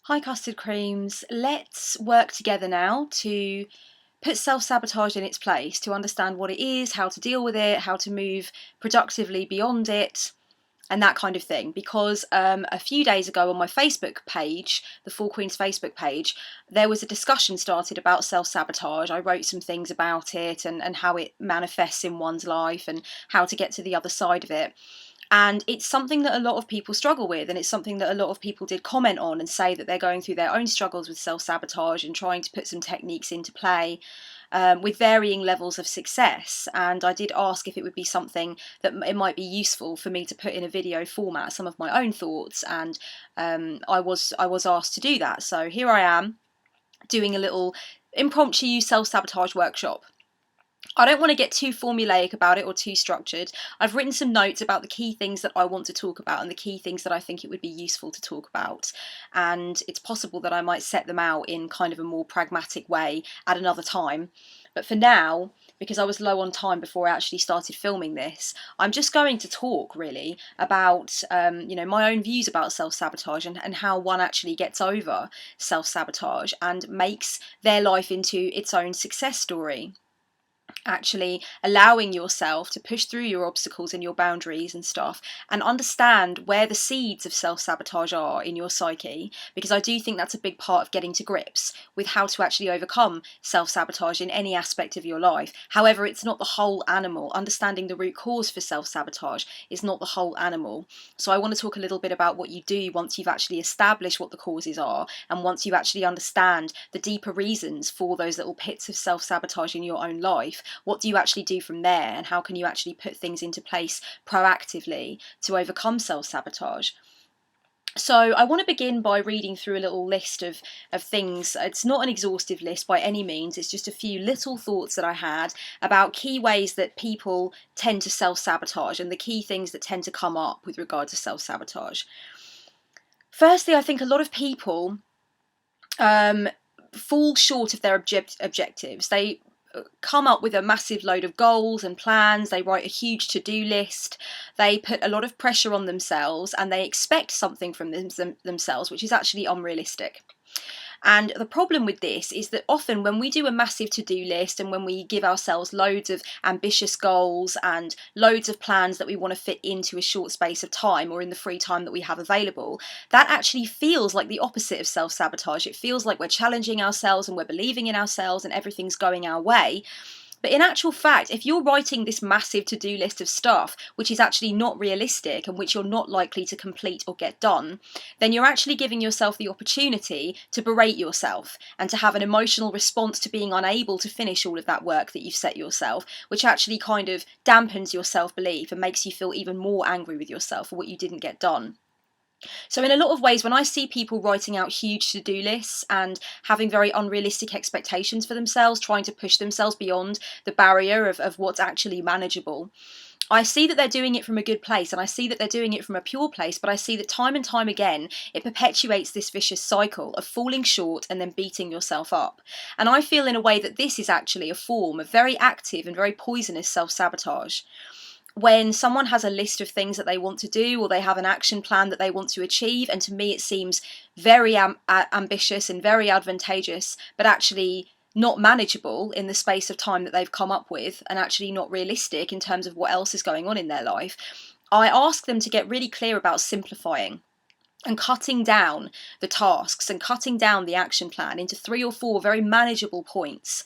Hi custard creams, let's work together now to put self-sabotage in its place, to understand what it is, how to deal with it, how to move productively beyond it, and that kind of thing. Because a few days ago on my Facebook page, the Four Queens Facebook page, there was a discussion started about self-sabotage. I wrote some things about it and how it manifests in one's life and how to get to the other side of it. And it's something that a lot of people struggle with, and it's something that a lot of people did comment on and say that they're going through their own struggles with self-sabotage and trying to put some techniques into play with varying levels of success. And I did ask if it would be something that it might be useful for me to put in a video format, some of my own thoughts, and I was asked to do that. So here I am doing a little impromptu self-sabotage workshop. I don't want to get too formulaic about it or too structured. I've written some notes about the key things that I want to talk about and the key things that I think it would be useful to talk about. And it's possible that I might set them out in kind of a more pragmatic way at another time. But for now, because I was low on time before I actually started filming this, I'm just going to talk really about my own views about self-sabotage and how one actually gets over self-sabotage and makes their life into its own success story. Actually allowing yourself to push through your obstacles and your boundaries and stuff and understand where the seeds of self-sabotage are in your psyche, because I do think that's a big part of getting to grips with how to actually overcome self-sabotage in any aspect of your life. However, it's not the whole animal. Understanding the root cause for self-sabotage is not the whole animal. So I want to talk a little bit about what you do once you've actually established what the causes are, and once you actually understand the deeper reasons for those little pits of self-sabotage in your own life. What do you actually do from there, and how can you actually put things into place proactively to overcome self-sabotage? So I want to begin by reading through a little list of things. It's not an exhaustive list by any means, it's just a few little thoughts that I had about key ways that people tend to self-sabotage and the key things that tend to come up with regard to self-sabotage. Firstly, I think a lot of people fall short of their objectives. They come up with a massive load of goals and plans, they write a huge to-do list, they put a lot of pressure on themselves, and they expect something from themselves which is actually unrealistic. And the problem with this is that often when we do a massive to-do list and when we give ourselves loads of ambitious goals and loads of plans that we want to fit into a short space of time or in the free time that we have available, that actually feels like the opposite of self-sabotage. It feels like we're challenging ourselves and we're believing in ourselves and everything's going our way. But in actual fact, if you're writing this massive to-do list of stuff, which is actually not realistic and which you're not likely to complete or get done, then you're actually giving yourself the opportunity to berate yourself and to have an emotional response to being unable to finish all of that work that you've set yourself, which actually kind of dampens your self-belief and makes you feel even more angry with yourself for what you didn't get done. So in a lot of ways, when I see people writing out huge to-do lists and having very unrealistic expectations for themselves, trying to push themselves beyond the barrier of what's actually manageable, I see that they're doing it from a good place, and I see that they're doing it from a pure place, but I see that time and time again, it perpetuates this vicious cycle of falling short and then beating yourself up. And I feel in a way that this is actually a form of very active and very poisonous self-sabotage. When someone has a list of things that they want to do, or they have an action plan that they want to achieve, and to me it seems very ambitious and very advantageous, but actually not manageable in the space of time that they've come up with, and actually not realistic in terms of what else is going on in their life, I ask them to get really clear about simplifying and cutting down the tasks and cutting down the action plan into 3 or 4 very manageable points.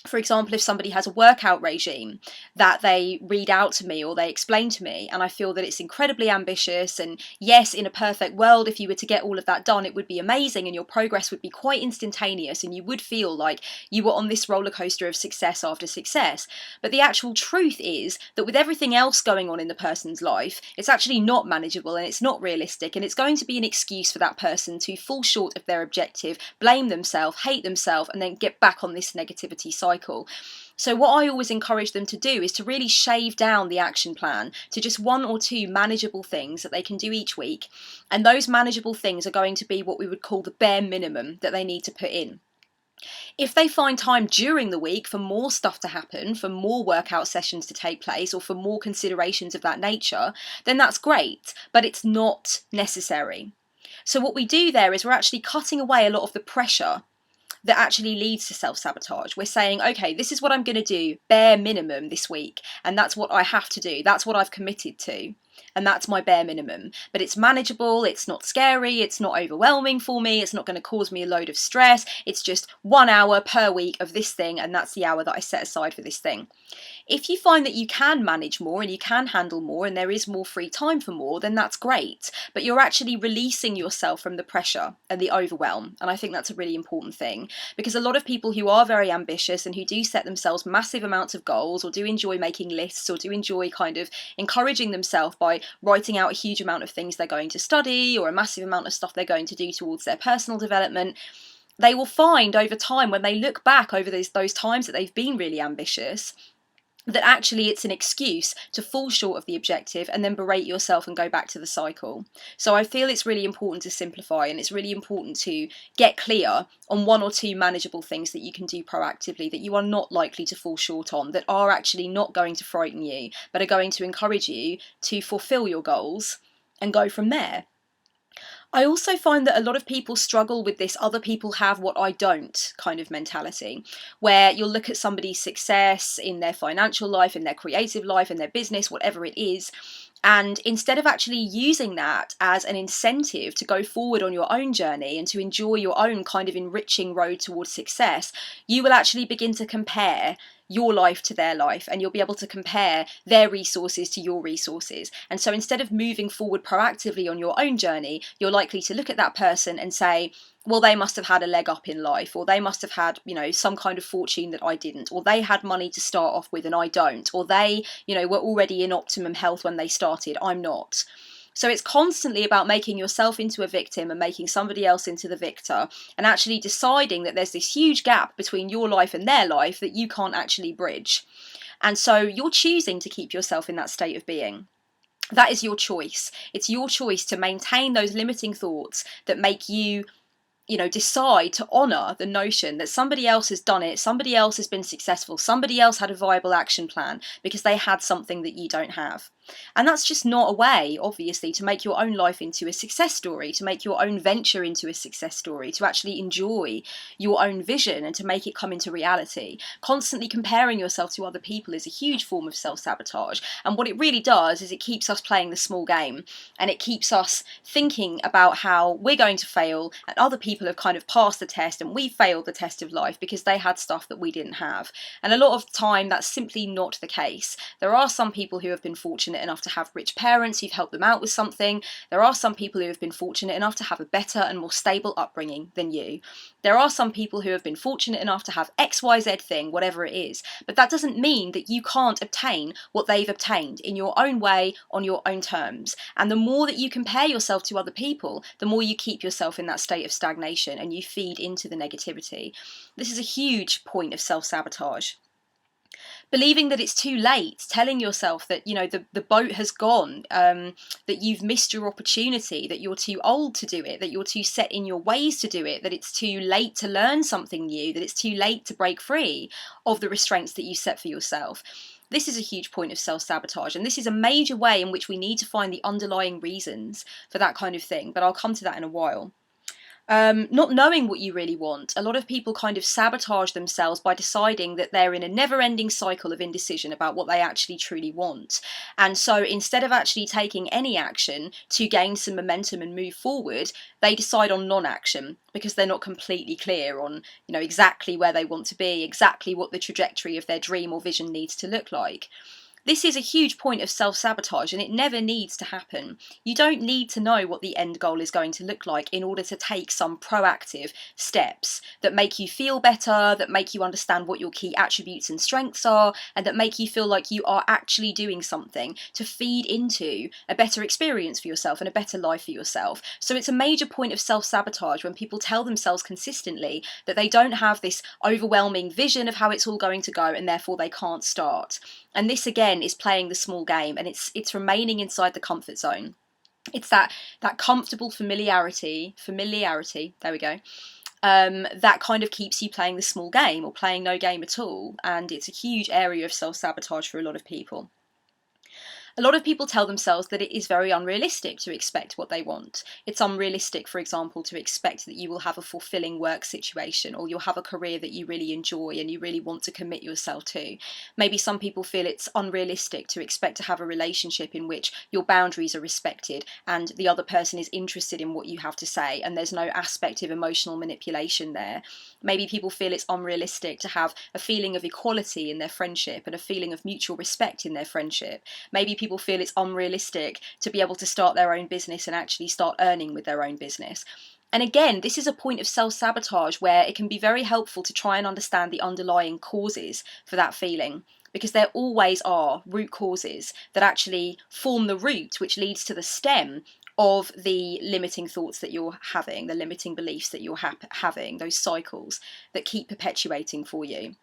For example, if somebody has a workout regime that they read out to me or they explain to me, and I feel that it's incredibly ambitious, and yes, in a perfect world, if you were to get all of that done, it would be amazing and your progress would be quite instantaneous and you would feel like you were on this roller coaster of success after success. But the actual truth is that with everything else going on in the person's life, it's actually not manageable and it's not realistic, and it's going to be an excuse for that person to fall short of their objective, blame themselves, hate themselves, and then get back on this negativity cycle. So what I always encourage them to do is to really shave down the action plan to just 1 or 2 manageable things that they can do each week. And those manageable things are going to be what we would call the bare minimum that they need to put in. If they find time during the week for more stuff to happen, for more workout sessions to take place, or for more considerations of that nature, then that's great, but it's not necessary. So what we do there is we're actually cutting away a lot of the pressure that actually leads to self-sabotage. We're saying, okay, this is what I'm going to do bare minimum this week, and that's what I have to do. That's what I've committed to, and that's my bare minimum. But it's manageable, it's not scary, it's not overwhelming for me, it's not going to cause me a load of stress. It's just 1 hour per week of this thing, and that's the hour that I set aside for this thing. If you find that you can manage more and you can handle more and there is more free time for more, then that's great. But you're actually releasing yourself from the pressure and the overwhelm. And I think that's a really important thing, because a lot of people who are very ambitious and who do set themselves massive amounts of goals, or do enjoy making lists, or do enjoy kind of encouraging themselves by writing out a huge amount of things they're going to study or a massive amount of stuff they're going to do towards their personal development, they will find over time, when they look back over those times that they've been really ambitious, that actually it's an excuse to fall short of the objective and then berate yourself and go back to the cycle. So I feel it's really important to simplify, and it's really important to get clear on 1 or 2 manageable things that you can do proactively, that you are not likely to fall short on, that are actually not going to frighten you, but are going to encourage you to fulfill your goals and go from there. I also find that a lot of people struggle with this other people have what I don't kind of mentality, where you'll look at somebody's success in their financial life, in their creative life, in their business, whatever it is, and instead of actually using that as an incentive to go forward on your own journey and to enjoy your own kind of enriching road towards success, you will actually begin to compare your life to their life, and you'll be able to compare their resources to your resources. And so instead of moving forward proactively on your own journey, you're likely to look at that person and say, well, they must have had a leg up in life, or they must have had, some kind of fortune that I didn't, or they had money to start off with and I don't, or they, were already in optimum health when they started, I'm not. So it's constantly about making yourself into a victim and making somebody else into the victor, and actually deciding that there's this huge gap between your life and their life that you can't actually bridge. And so you're choosing to keep yourself in that state of being. That is your choice. It's your choice to maintain those limiting thoughts that make you decide to honour the notion that somebody else has done it, somebody else has been successful, somebody else had a viable action plan because they had something that you don't have. And that's just not a way, obviously, to make your own life into a success story, to make your own venture into a success story, to actually enjoy your own vision and to make it come into reality. Constantly comparing yourself to other people is a huge form of self-sabotage. And what it really does is it keeps us playing the small game, and it keeps us thinking about how we're going to fail and other people have kind of passed the test and we failed the test of life because they had stuff that we didn't have. And a lot of the time that's simply not the case. There are some people who have been fortunate enough to have rich parents who've helped them out with something. There are some people who have been fortunate enough to have a better and more stable upbringing than you. There are some people who have been fortunate enough to have XYZ thing, whatever it is. But that doesn't mean that you can't obtain what they've obtained in your own way, on your own terms. And the more that you compare yourself to other people, the more you keep yourself in that state of stagnation and you feed into the negativity. This is a huge point of self-sabotage. Believing that it's too late, telling yourself that the boat has gone, that you've missed your opportunity, that you're too old to do it, that you're too set in your ways to do it, that it's too late to learn something new, that it's too late to break free of the restraints that you set for yourself. This is a huge point of self-sabotage, and this is a major way in which we need to find the underlying reasons for that kind of thing, but I'll come to that in a while. Not knowing what you really want. A lot of people kind of sabotage themselves by deciding that they're in a never-ending cycle of indecision about what they actually truly want. And so instead of actually taking any action to gain some momentum and move forward, they decide on non-action because they're not completely clear on, exactly where they want to be, exactly what the trajectory of their dream or vision needs to look like. This is a huge point of self-sabotage, and it never needs to happen. You don't need to know what the end goal is going to look like in order to take some proactive steps that make you feel better, that make you understand what your key attributes and strengths are, and that make you feel like you are actually doing something to feed into a better experience for yourself and a better life for yourself. So it's a major point of self-sabotage when people tell themselves consistently that they don't have this overwhelming vision of how it's all going to go and therefore they can't start. And this again is playing the small game, and it's remaining inside the comfort zone. It's that comfortable familiarity, there we go, that kind of keeps you playing the small game or playing no game at all, and it's a huge area of self-sabotage for a lot of people. A lot of people tell themselves that it is very unrealistic to expect what they want. It's unrealistic, for example, to expect that you will have a fulfilling work situation, or you'll have a career that you really enjoy and you really want to commit yourself to. Maybe some people feel it's unrealistic to expect to have a relationship in which your boundaries are respected and the other person is interested in what you have to say and there's no aspect of emotional manipulation there. Maybe people feel it's unrealistic to have a feeling of equality in their friendship and a feeling of mutual respect in their friendship. Maybe people feel it's unrealistic to be able to start their own business and actually start earning with their own business. And again, this is a point of self-sabotage where it can be very helpful to try and understand the underlying causes for that feeling, because there always are root causes that actually form the root which leads to the stem of the limiting thoughts that you're having, the limiting beliefs that you're having, those cycles that keep perpetuating for you.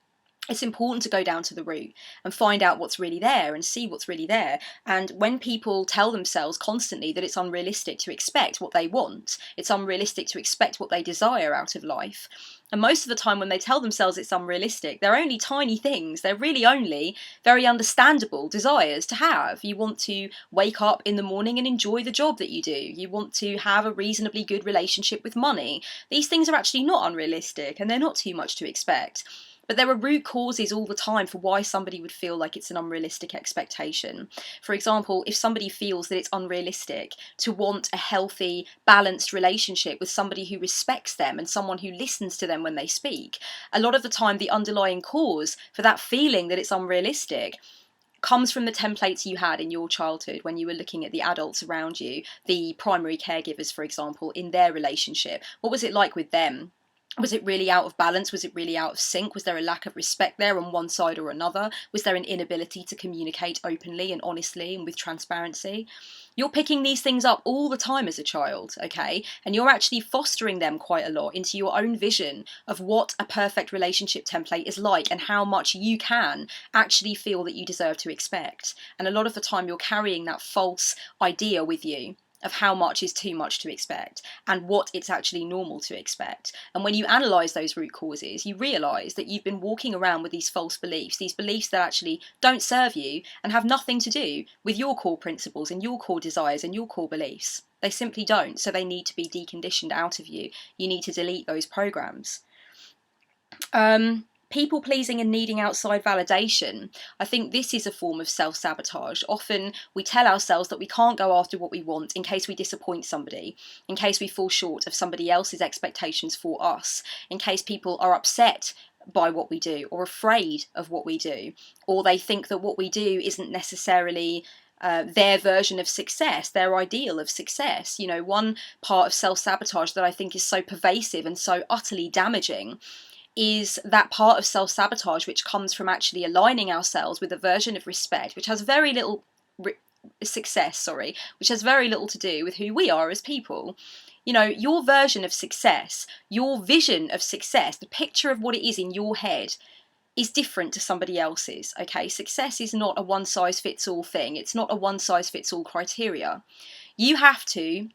It's important to go down to the root and find out what's really there and see what's really there. And when people tell themselves constantly that it's unrealistic to expect what they want, it's unrealistic to expect what they desire out of life, and most of the time when they tell themselves it's unrealistic, they're only tiny things. They're really only very understandable desires to have. You want to wake up in the morning and enjoy the job that you do. You want to have a reasonably good relationship with money. These things are actually not unrealistic and they're not too much to expect. But there are root causes all the time for why somebody would feel like it's an unrealistic expectation. For example, if somebody feels that it's unrealistic to want a healthy, balanced relationship with somebody who respects them and someone who listens to them when they speak, a lot of the time the underlying cause for that feeling that it's unrealistic comes from the templates you had in your childhood when you were looking at the adults around you, the primary caregivers, for example, in their relationship. What was it like with them? Was it really out of balance? Was it really out of sync? Was there a lack of respect there on one side or another? Was there an inability to communicate openly and honestly and with transparency? You're picking these things up all the time as a child, okay? And you're actually fostering them quite a lot into your own vision of what a perfect relationship template is like and how much you can actually feel that you deserve to expect. And a lot of the time you're carrying that false idea with you of how much is too much to expect and what it's actually normal to expect. And when you analyse those root causes, you realise that you've been walking around with these false beliefs, these beliefs that actually don't serve you and have nothing to do with your core principles and your core desires and your core beliefs. They simply don't, so they need to be deconditioned out of you. You need to delete those programs. People pleasing and needing outside validation. I think this is a form of self-sabotage. Often we tell ourselves that we can't go after what we want in case we disappoint somebody, in case we fall short of somebody else's expectations for us, in case people are upset by what we do or afraid of what we do, or they think that what we do isn't necessarily their version of success, their ideal of success. You know, one part of self-sabotage that I think is so pervasive and so utterly damaging is that part of self-sabotage which comes from actually aligning ourselves with a version of respect which has very little which has very little to do with who we are as people. You know, your version of success, your vision of success, the picture of what it is in your head is different to somebody else's, okay? Success is not a one-size-fits-all thing. It's not a one-size-fits-all criteria. You have to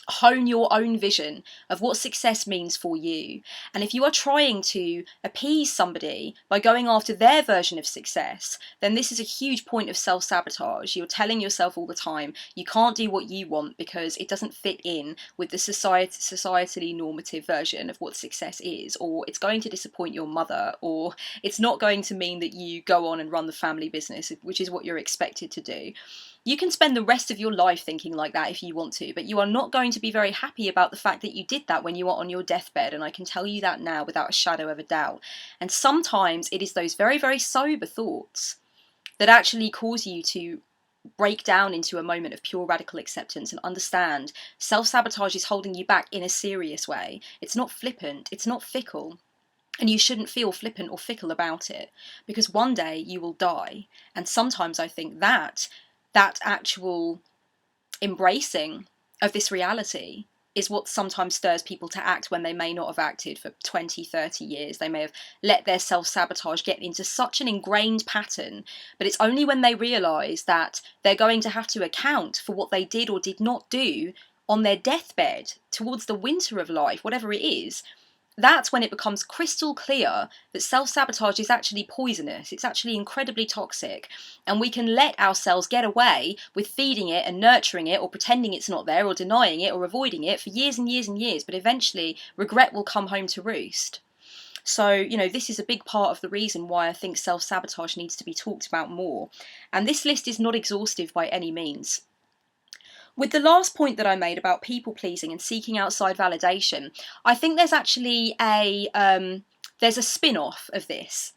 hone your own vision of what success means for you. And if you are trying to appease somebody by going after their version of success, then this is a huge point of self-sabotage. You're telling yourself all the time you can't do what you want because it doesn't fit in with the societally normative version of what success is, or it's going to disappoint your mother, or it's not going to mean that you go on and run the family business, which is what you're expected to do. You can spend the rest of your life thinking like that if you want to, but you are not going to be very happy about the fact that you did that when you are on your deathbed, and I can tell you that now without a shadow of a doubt. And sometimes it is those very, very sober thoughts that actually cause you to break down into a moment of pure radical acceptance and understand self-sabotage is holding you back in a serious way. It's not flippant, it's not fickle. And you shouldn't feel flippant or fickle about it, because one day you will die. And sometimes I think that actual embracing of this reality is what sometimes stirs people to act when they may not have acted for 20, 30 years. They may have let their self-sabotage get into such an ingrained pattern, but it's only when they realise that they're going to have to account for what they did or did not do on their deathbed, towards the winter of life, whatever it is, that's when it becomes crystal clear that self-sabotage is actually poisonous. It's actually incredibly toxic. And we can let ourselves get away with feeding it and nurturing it, or pretending it's not there, or denying it, or avoiding it for years and years and years. But eventually, regret will come home to roost. So, this is a big part of the reason why I think self-sabotage needs to be talked about more. And this list is not exhaustive by any means. With the last point that I made about people pleasing and seeking outside validation, I think there's actually there's a spin-off of this.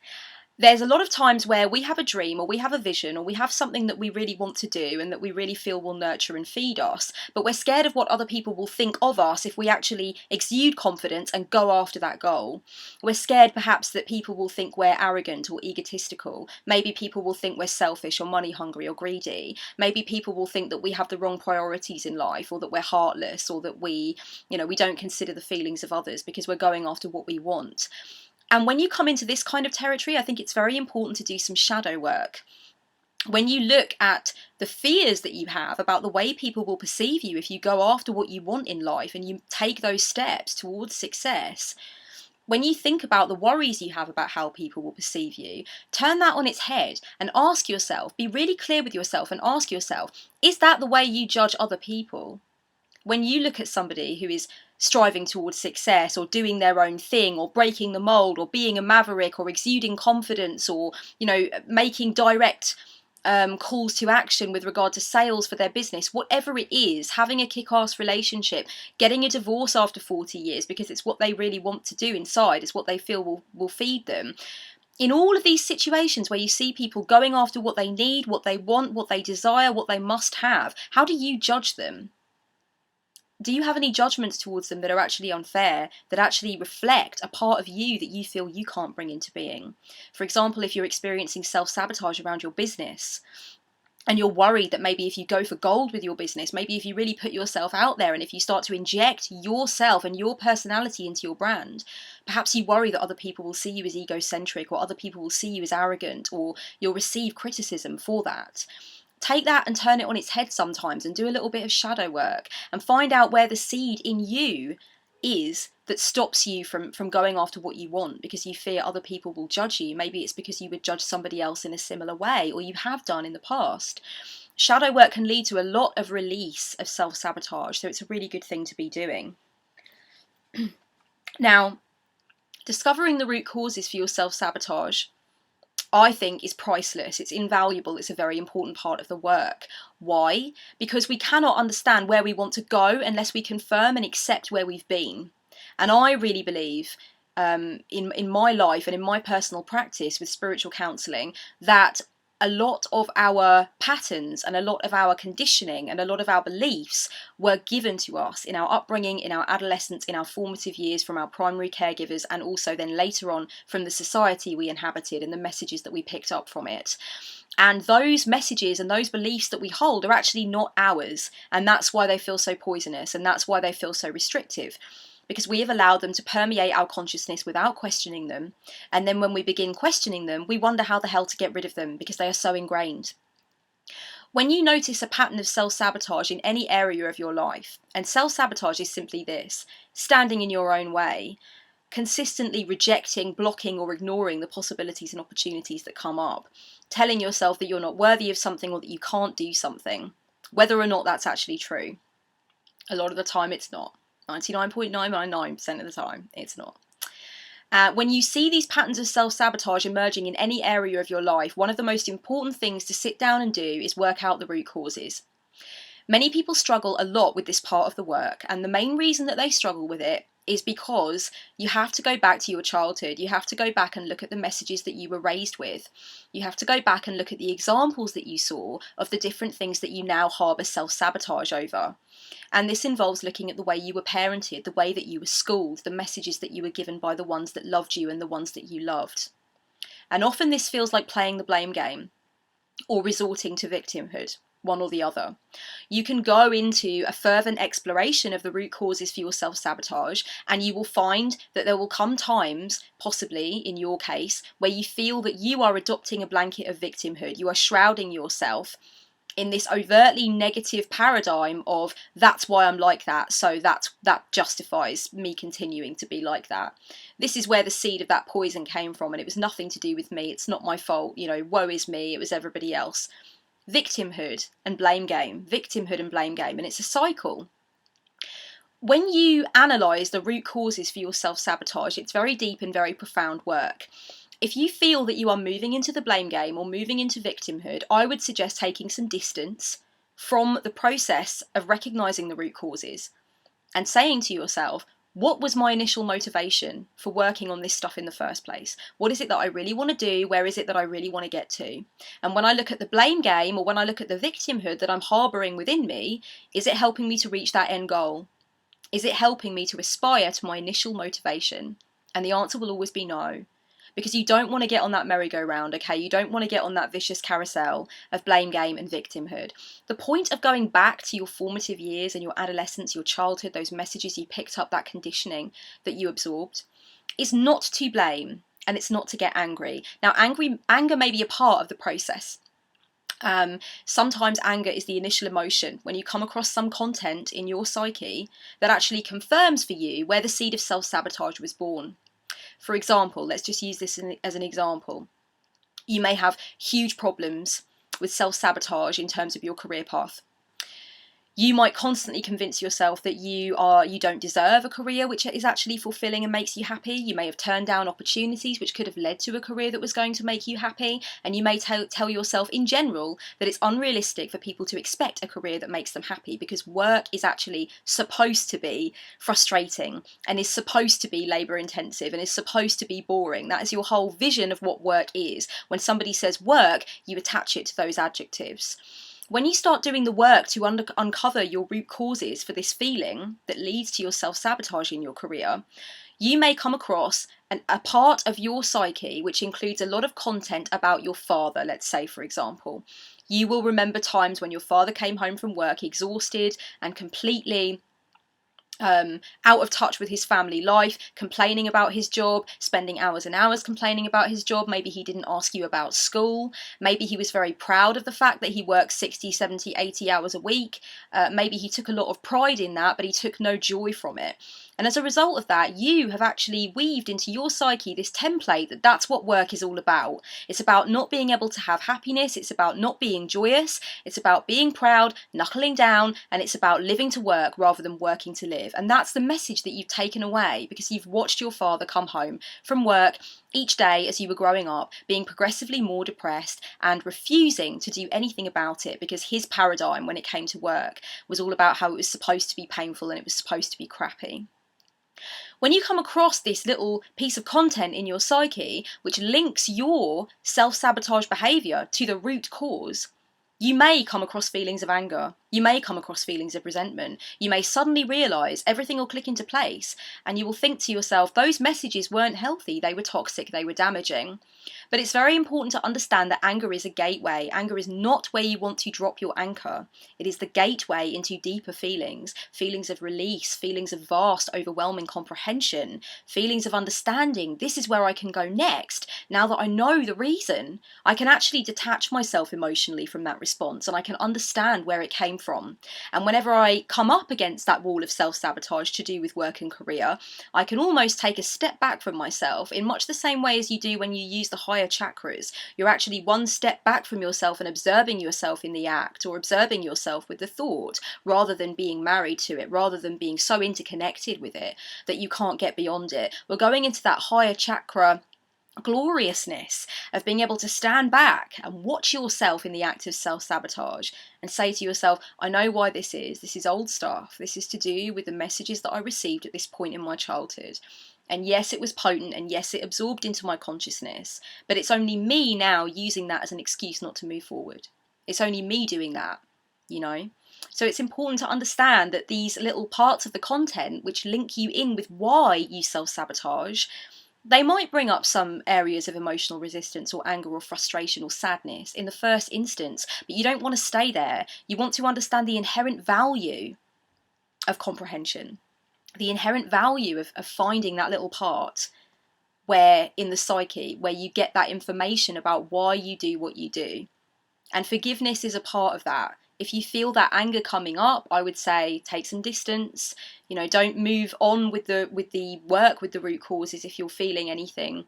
There's a lot of times where we have a dream, or we have a vision, or we have something that we really want to do and that we really feel will nurture and feed us, but we're scared of what other people will think of us if we actually exude confidence and go after that goal. We're scared perhaps that people will think we're arrogant or egotistical. Maybe people will think we're selfish or money hungry or greedy. Maybe people will think that we have the wrong priorities in life, or that we're heartless, or that we don't consider the feelings of others because we're going after what we want. And when you come into this kind of territory, I think it's very important to do some shadow work. When you look at the fears that you have about the way people will perceive you if you go after what you want in life and you take those steps towards success, when you think about the worries you have about how people will perceive you, turn that on its head and ask yourself, be really clear with yourself and ask yourself, is that the way you judge other people? When you look at somebody who is striving towards success, or doing their own thing, or breaking the mold, or being a maverick, or exuding confidence, or making direct calls to action with regard to sales for their business, whatever it is, having a kick-ass relationship, getting a divorce after 40 years because it's what they really want to do inside, it's what they feel will feed them. In all of these situations where you see people going after what they need, what they want, what they desire, what they must have, how do you judge them? Do you have any judgments towards them that are actually unfair, that actually reflect a part of you that you feel you can't bring into being? For example, if you're experiencing self-sabotage around your business, and you're worried that maybe if you go for gold with your business, maybe if you really put yourself out there, and if you start to inject yourself and your personality into your brand, perhaps you worry that other people will see you as egocentric, or other people will see you as arrogant, or you'll receive criticism for that. Take that and turn it on its head sometimes, and do a little bit of shadow work and find out where the seed in you is that stops you from going after what you want because you fear other people will judge you. Maybe it's because you would judge somebody else in a similar way, or you have done in the past. Shadow work can lead to a lot of release of self-sabotage, so it's a really good thing to be doing. Now, discovering the root causes for your self-sabotage, I think, is priceless. It's invaluable. It's a very important part of the work. Why? Because we cannot understand where we want to go unless we confirm and accept where we've been. And I really believe in my life and in my personal practice with spiritual counselling that a lot of our patterns and a lot of our conditioning and a lot of our beliefs were given to us in our upbringing, in our adolescence, in our formative years from our primary caregivers, and also then later on from the society we inhabited and the messages that we picked up from it. And those messages and those beliefs that we hold are actually not ours, and that's why they feel so poisonous, and that's why they feel so restrictive. Because we have allowed them to permeate our consciousness without questioning them. And then when we begin questioning them, we wonder how the hell to get rid of them because they are so ingrained. When you notice a pattern of self-sabotage in any area of your life, and self-sabotage is simply this: standing in your own way, consistently rejecting, blocking, or ignoring the possibilities and opportunities that come up, telling yourself that you're not worthy of something or that you can't do something, whether or not that's actually true. A lot of the time it's not. 99.999% of the time, it's not. When you see these patterns of self-sabotage emerging in any area of your life, one of the most important things to sit down and do is work out the root causes. Many people struggle a lot with this part of the work, and the main reason that they struggle with it is because you have to go back to your childhood. You have to go back and look at the messages that you were raised with. You have to go back and look at the examples that you saw of the different things that you now harbour self-sabotage over. And this involves looking at the way you were parented, the way that you were schooled, the messages that you were given by the ones that loved you and the ones that you loved. And often this feels like playing the blame game or resorting to victimhood, one or the other. You can go into a fervent exploration of the root causes for your self-sabotage, and you will find that there will come times, possibly in your case, where you feel that you are adopting a blanket of victimhood. You are shrouding yourself in this overtly negative paradigm of that's why I'm like that, so that justifies me continuing to be like that. This is where the seed of that poison came from, and it was nothing to do with me. It's not my fault, woe is me, it was everybody else. Victimhood and blame game, and it's a cycle. When you analyse the root causes for your self-sabotage, it's very deep and very profound work. If you feel that you are moving into the blame game or moving into victimhood, I would suggest taking some distance from the process of recognising the root causes and saying to yourself, what was my initial motivation for working on this stuff in the first place? What is it that I really want to do? Where is it that I really want to get to? And when I look at the blame game, or when I look at the victimhood that I'm harbouring within me, is it helping me to reach that end goal? Is it helping me to aspire to my initial motivation? And the answer will always be no. Because you don't want to get on that merry-go-round, okay? You don't want to get on that vicious carousel of blame game and victimhood. The point of going back to your formative years and your adolescence, your childhood, those messages you picked up, that conditioning that you absorbed, is not to blame, and it's not to get angry. Now, anger may be a part of the process. Sometimes anger is the initial emotion when you come across some content in your psyche that actually confirms for you where the seed of self-sabotage was born. For example, let's just use this as an example. You may have huge problems with self-sabotage in terms of your career path. You might constantly convince yourself that you don't deserve a career which is actually fulfilling and makes you happy. You may have turned down opportunities which could have led to a career that was going to make you happy. And you may tell yourself in general that it's unrealistic for people to expect a career that makes them happy, because work is actually supposed to be frustrating and is supposed to be labour intensive and is supposed to be boring. That is your whole vision of what work is. When somebody says work, you attach it to those adjectives. When you start doing the work to uncover your root causes for this feeling that leads to your self-sabotage in your career, you may come across a part of your psyche which includes a lot of content about your father, let's say, for example. You will remember times when your father came home from work exhausted and completely out of touch with his family life, complaining about his job, spending hours and hours complaining about his job. Maybe he didn't ask you about school. Maybe he was very proud of the fact that he worked 60, 70, 80 hours a week. Maybe he took a lot of pride in that, but he took no joy from it. And as a result of that, you have actually weaved into your psyche this template that that's what work is all about. It's about not being able to have happiness. It's about not being joyous. It's about being proud, knuckling down, and it's about living to work rather than working to live. And that's the message that you've taken away because you've watched your father come home from work each day as you were growing up, being progressively more depressed and refusing to do anything about it because his paradigm when it came to work was all about how it was supposed to be painful and it was supposed to be crappy. When you come across this little piece of content in your psyche which links your self-sabotage behaviour to the root cause, you may come across feelings of anger. You may come across feelings of resentment. You may suddenly realise everything will click into place and you will think to yourself, those messages weren't healthy, they were toxic, they were damaging. But it's very important to understand that anger is a gateway. Anger is not where you want to drop your anchor. It is the gateway into deeper feelings, feelings of release, feelings of vast, overwhelming comprehension, feelings of understanding. This is where I can go next. Now that I know the reason, I can actually detach myself emotionally from that response and I can understand where it came from. And whenever I come up against that wall of self-sabotage to do with work and career, I can almost take a step back from myself in much the same way as you do when you use the higher chakras. You're actually one step back from yourself and observing yourself in the act or observing yourself with the thought rather than being married to it, rather than being so interconnected with it that you can't get beyond it. We're going into that higher chakra gloriousness of being able to stand back and watch yourself in the act of self-sabotage and say to yourself, I know why this is old stuff, this is to do with the messages that I received at this point in my childhood. And yes, it was potent, and yes, it absorbed into my consciousness, but it's only me now using that as an excuse not to move forward. It's only me doing that, you know? So it's important to understand that these little parts of the content which link you in with why you self-sabotage, they might bring up some areas of emotional resistance or anger or frustration or sadness in the first instance, but you don't want to stay there. You want to understand the inherent value of comprehension, the inherent value of finding that little part where in the psyche where you get that information about why you do what you do. And forgiveness is a part of that. If you feel that anger coming up, I would say take some distance. Don't move on with the work with the root causes if you're feeling anything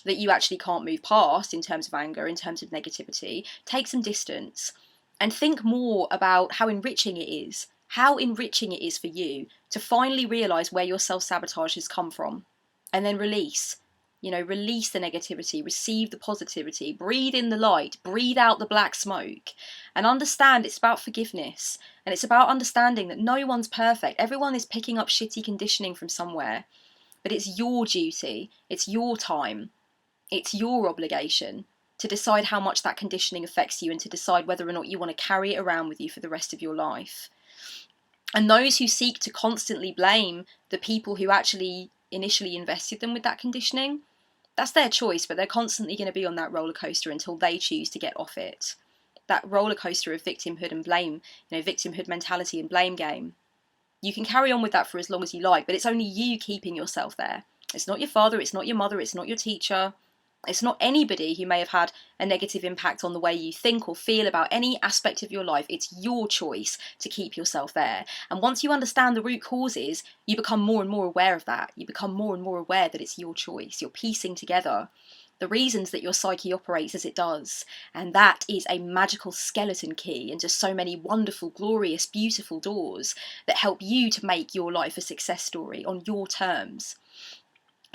that you actually can't move past in terms of anger, in terms of negativity. Take some distance and think more about how enriching it is. How enriching it is for you to finally realise where your self-sabotage has come from. And then release. Release the negativity, receive the positivity, breathe in the light, breathe out the black smoke, and understand it's about forgiveness. And it's about understanding that no one's perfect. Everyone is picking up shitty conditioning from somewhere. But it's your duty, it's your time, it's your obligation to decide how much that conditioning affects you and to decide whether or not you want to carry it around with you for the rest of your life. And those who seek to constantly blame the people who actually initially invested them with that conditioning, that's their choice, but they're constantly going to be on that roller coaster until they choose to get off it. That roller coaster of victimhood and blame, victimhood mentality and blame game. You can carry on with that for as long as you like, but it's only you keeping yourself there. It's not your father, it's not your mother, it's not your teacher. It's not anybody who may have had a negative impact on the way you think or feel about any aspect of your life. It's your choice to keep yourself there. And once you understand the root causes, you become more and more aware of that. You become more and more aware that it's your choice. You're piecing together the reasons that your psyche operates as it does. And that is a magical skeleton key into so many wonderful, glorious, beautiful doors that help you to make your life a success story on your terms.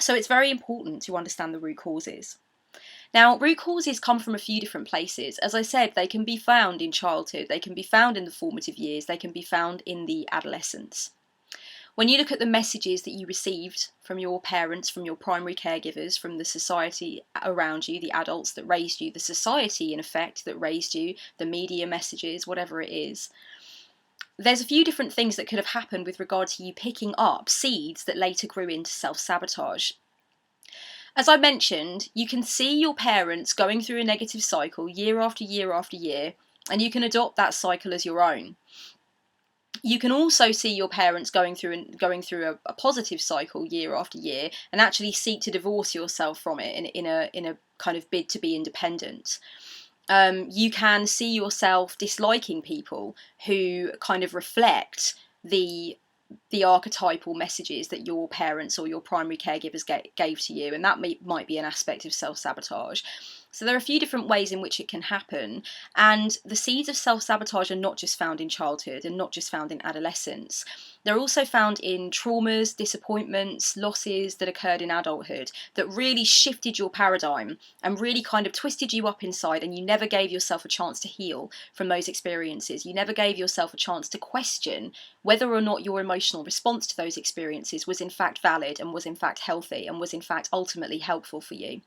So it's very important to understand the root causes. Now, root causes come from a few different places. As I said, they can be found in childhood, they can be found in the formative years, they can be found in the adolescence. When you look at the messages that you received from your parents, from your primary caregivers, from the society around you, the adults that raised you, the society in effect that raised you, the media messages, whatever it is, there's a few different things that could have happened with regard to you picking up seeds that later grew into self-sabotage. As I mentioned, you can see your parents going through a negative cycle year after year after year, and you can adopt that cycle as your own. You can also see your parents going through a positive cycle year after year, and actually seek to divorce yourself from it in a kind of bid to be independent. You can see yourself disliking people who kind of reflect the archetypal messages that your parents or your primary caregivers gave to you, and that might be an aspect of self-sabotage. So there are a few different ways in which it can happen, and the seeds of self-sabotage are not just found in childhood and not just found in adolescence. They're also found in traumas, disappointments, losses that occurred in adulthood that really shifted your paradigm and really kind of twisted you up inside, and you never gave yourself a chance to heal from those experiences. You never gave yourself a chance to question whether or not your emotional response to those experiences was in fact valid and was in fact healthy and was in fact ultimately helpful for you.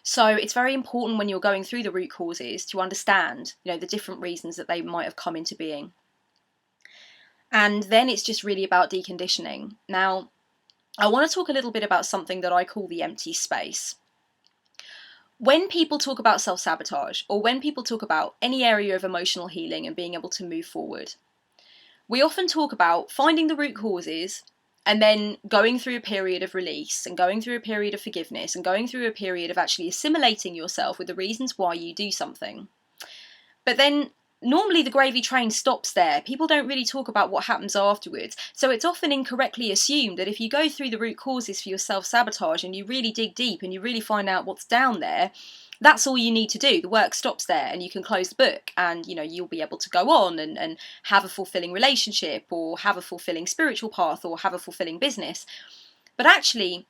So it's very important when you're going through the root causes to understand, the different reasons that they might have come into being. And then it's just really about deconditioning. Now, I want to talk a little bit about something that I call the empty space. When people talk about self-sabotage, or when people talk about any area of emotional healing and being able to move forward, we often talk about finding the root causes and then going through a period of release and going through a period of forgiveness and going through a period of actually assimilating yourself with the reasons why you do something. But then normally the gravy train stops there. People don't really talk about what happens afterwards. So it's often incorrectly assumed that if you go through the root causes for your self-sabotage and you really dig deep and you really find out what's down there, that's all you need to do. The work stops there and you can close the book and, you'll be able to go on and have a fulfilling relationship or have a fulfilling spiritual path or have a fulfilling business. But actually,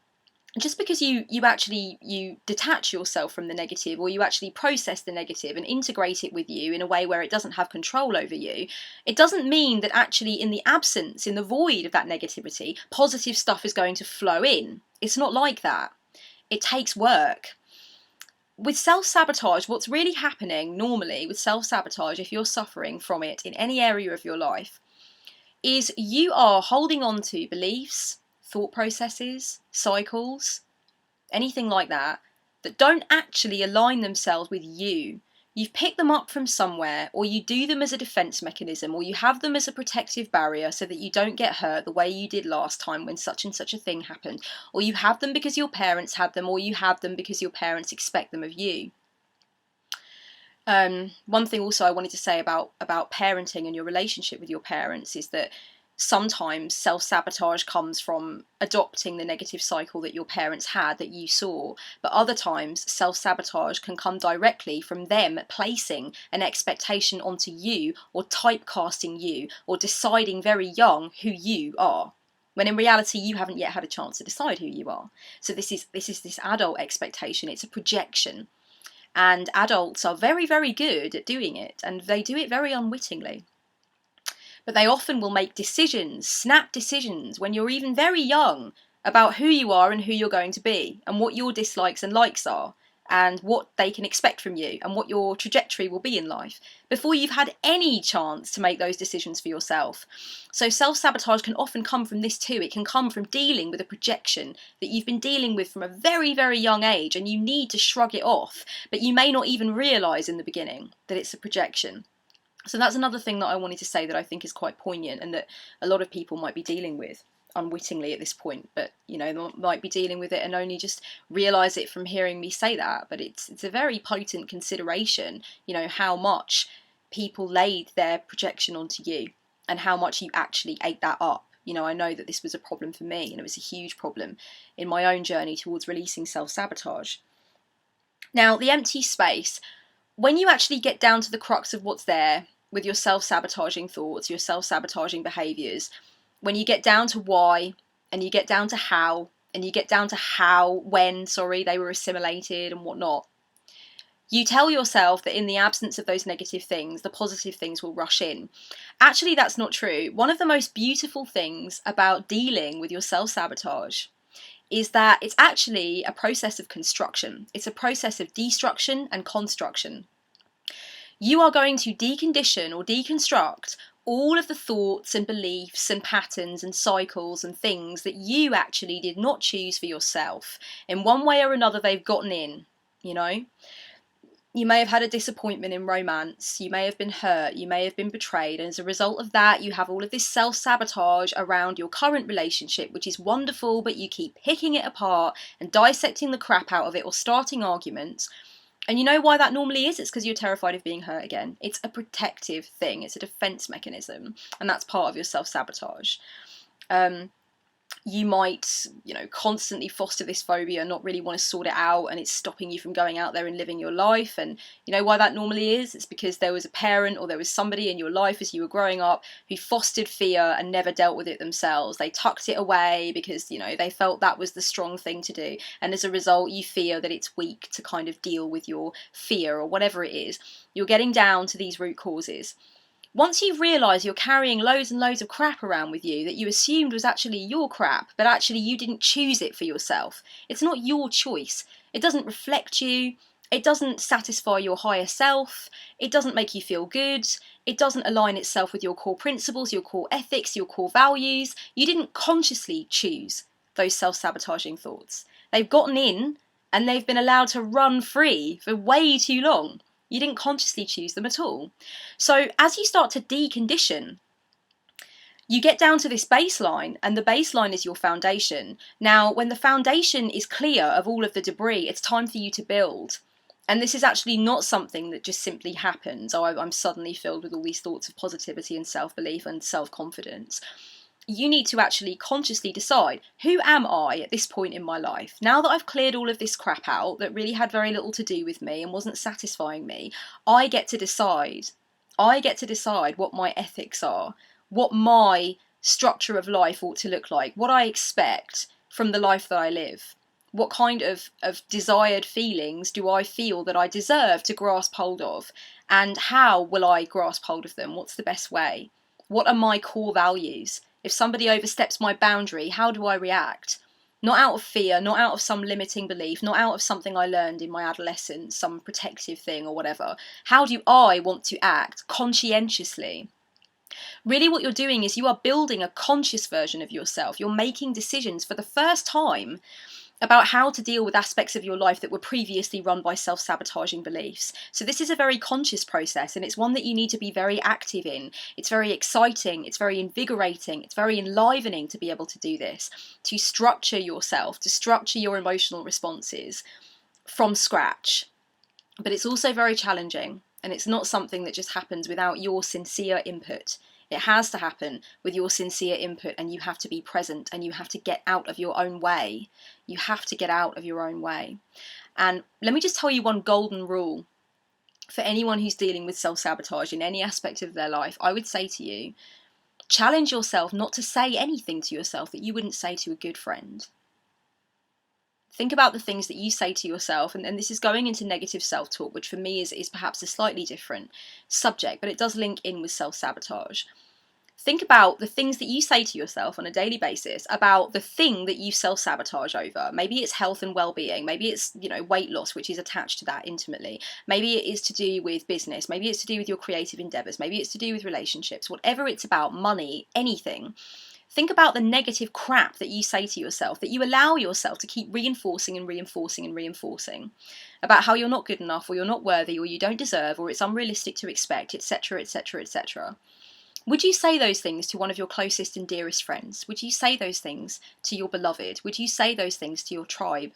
just because you detach yourself from the negative, or you actually process the negative and integrate it with you in a way where it doesn't have control over you, it doesn't mean that actually in the absence, in the void of that negativity, positive stuff is going to flow in. It's not like that. It takes work. With self-sabotage, what's really happening normally with self-sabotage, if you're suffering from it in any area of your life, is you are holding on to beliefs, thought processes, cycles, anything like that don't actually align themselves with you. You've picked them up from somewhere, or you do them as a defense mechanism, or you have them as a protective barrier so that you don't get hurt the way you did last time when such and such a thing happened, or you have them because your parents had them, or you have them because your parents expect them of you. One thing also I wanted to say about parenting and your relationship with your parents is that sometimes self-sabotage comes from adopting the negative cycle that your parents had that you saw, but other times self-sabotage can come directly from them placing an expectation onto you, or typecasting you, or deciding very young who you are, when in reality you haven't yet had a chance to decide who you are. So this is this adult expectation. It's a projection. And adults are very, very good at doing it, and they do it very unwittingly. But they often will make decisions, snap decisions, when you're even very young, about who you are and who you're going to be, and what your dislikes and likes are, and what they can expect from you, and what your trajectory will be in life, before you've had any chance to make those decisions for yourself. So self-sabotage can often come from this too. It can come from dealing with a projection that you've been dealing with from a very, very young age, and you need to shrug it off, but you may not even realise in the beginning that it's a projection. So that's another thing that I wanted to say that I think is quite poignant, and that a lot of people might be dealing with unwittingly at this point, but they might be dealing with it and only just realise it from hearing me say that. But it's a very potent consideration, how much people laid their projection onto you and how much you actually ate that up. I know that this was a problem for me, and it was a huge problem in my own journey towards releasing self-sabotage. Now, the empty space, when you actually get down to the crux of what's there with your self-sabotaging thoughts, your self-sabotaging behaviours, when you get down to why, and you get down to how, and you get down to when they were assimilated and whatnot, you tell yourself that in the absence of those negative things, the positive things will rush in. Actually, that's not true. One of the most beautiful things about dealing with your self-sabotage is that it's actually a process of construction. It's a process of destruction and construction. You are going to decondition or deconstruct all of the thoughts and beliefs and patterns and cycles and things that you actually did not choose for yourself. In one way or another, they've gotten in, You may have had a disappointment in romance, you may have been hurt, you may have been betrayed, and as a result of that, you have all of this self-sabotage around your current relationship, which is wonderful, but you keep picking it apart and dissecting the crap out of it, or starting arguments. And you know why that normally is? It's because you're terrified of being hurt again. It's a protective thing. It's a defense mechanism. And that's part of your self-sabotage. You might, constantly foster this phobia, not really want to sort it out, and it's stopping you from going out there and living your life. And you know why that normally is? It's because there was a parent or there was somebody in your life as you were growing up who fostered fear and never dealt with it themselves. They tucked it away because, they felt that was the strong thing to do. And as a result, you feel that it's weak to kind of deal with your fear or whatever it is. You're getting down to these root causes. Once you've realised you're carrying loads and loads of crap around with you that you assumed was actually your crap, but actually you didn't choose it for yourself. It's not your choice. It doesn't reflect you. It doesn't satisfy your higher self. It doesn't make you feel good. It doesn't align itself with your core principles, your core ethics, your core values. You didn't consciously choose those self-sabotaging thoughts. They've gotten in and they've been allowed to run free for way too long. You didn't consciously choose them at all. So as you start to decondition, you get down to this baseline, and the baseline is your foundation. Now, when the foundation is clear of all of the debris, it's time for you to build. And this is actually not something that just simply happens. Oh, I'm suddenly filled with all these thoughts of positivity and self-belief and self-confidence. You need to actually consciously decide, who am I at this point in my life? Now that I've cleared all of this crap out that really had very little to do with me and wasn't satisfying me, I get to decide. I get to decide what my ethics are, what my structure of life ought to look like, what I expect from the life that I live. What kind of desired feelings do I feel that I deserve to grasp hold of? And how will I grasp hold of them? What's the best way? What are my core values? If somebody oversteps my boundary, how do I react? Not out of fear, not out of some limiting belief, not out of something I learned in my adolescence, some protective thing or whatever. How do I want to act conscientiously? Really what you're doing is you are building a conscious version of yourself. You're making decisions for the first time about how to deal with aspects of your life that were previously run by self-sabotaging beliefs. So this is a very conscious process, and it's one that you need to be very active in. It's very exciting, it's very invigorating, it's very enlivening to be able to do this, to structure yourself, to structure your emotional responses from scratch. But it's also very challenging. And it's not something that just happens without your sincere input. It has to happen with your sincere input, and you have to be present, and you have to get out of your own way. You have to get out of your own way. And let me just tell you one golden rule for anyone who's dealing with self-sabotage in any aspect of their life. I would say to you, challenge yourself not to say anything to yourself that you wouldn't say to a good friend. Think about the things that you say to yourself, and this is going into negative self-talk, which for me is perhaps a slightly different subject, but it does link in with self-sabotage. Think about the things that you say to yourself on a daily basis about the thing that you self-sabotage over. Maybe it's health and well-being. Maybe it's, weight loss, which is attached to that intimately. Maybe it is to do with business. Maybe it's to do with your creative endeavours. Maybe it's to do with relationships. Whatever it's about, money, anything. Think about the negative crap that you say to yourself, that you allow yourself to keep reinforcing and reinforcing and reinforcing, about how you're not good enough, or you're not worthy, or you don't deserve, or it's unrealistic to expect, etc., etc., etc. Would you say those things to one of your closest and dearest friends? Would you say those things to your beloved? Would you say those things to your tribe?